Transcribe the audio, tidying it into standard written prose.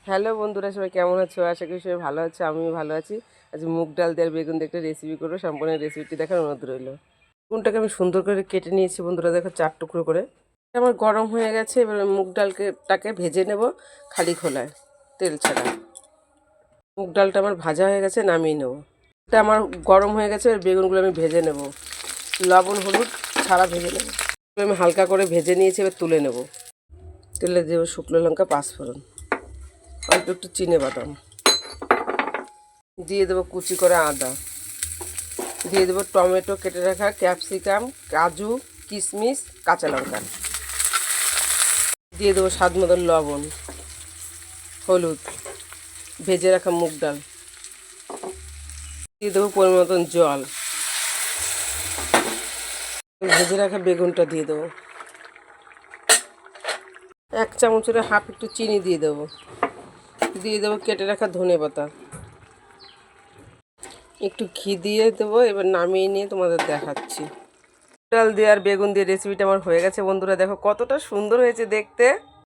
Hello বন্ধুরা, সবাই কেমন আছো? আশা করি সবাই ভালো আছে, আমিও ভালো আছি। আজ মুগ ডাল দিয়ে আর বেগুন দিয়ে একটা রেসিপি করবো। সম্পূর্ণ রেসিপিটি দেখার অনুরোধ রইল। বেগুনটাকে আমি সুন্দর করে কেটে নিয়েছি বন্ধুরা, দেখো 4 টুকরো করে। আমার গরম হয়ে গেছে, এবার মুগ ডালটাকে ভেজে নেব খালি খোলায়, তেল ছাড়া। মুগ ডালটা আমার ভাজা হয়ে গেছে, নামিয়ে নেব। এটা আমার গরম হয়ে গেছে, এবার বেগুনগুলো আমি ভেজে নেব, লবণ হলুদ ছাড়া ভেজে নেব। আমি হালকা করে ভেজে নিয়েছি, এবার তুলে নেব। তেলে দেবো শুকনো লঙ্কা, পাঁচফোড়ন, অল্প একটু চিনে বাদাম, দিয়ে দেবো কুচি করে আদা, দিয়ে দেবো টমেটো কেটে রাখা, ক্যাপসিকাম, কাজু, কিশমিশ, কাঁচা লঙ্কা, দিয়ে দেবো স্বাদ মতন লবণ, হলুদ, ভেজে রাখা মুগ ডাল, দিয়ে দেবো পরিমাণ মতন জল, ভেজে রাখা বেগুনটা দিয়ে দেবো, 1 চামচের হাফ একটু চিনি দিয়ে দেবো, দিয়ে দেবো কেটে রাখা ধনেপাতা, একটু ঘি দিয়ে দেবো। এবার নামিয়ে নিয়ে তোমাদের দেখাচ্ছি। ডাল দিয়ে আর বেগুন দিয়ে রেসিপিটা আমার হয়ে গেছে বন্ধুরা, দেখো কতটা সুন্দর হয়েছে দেখতে।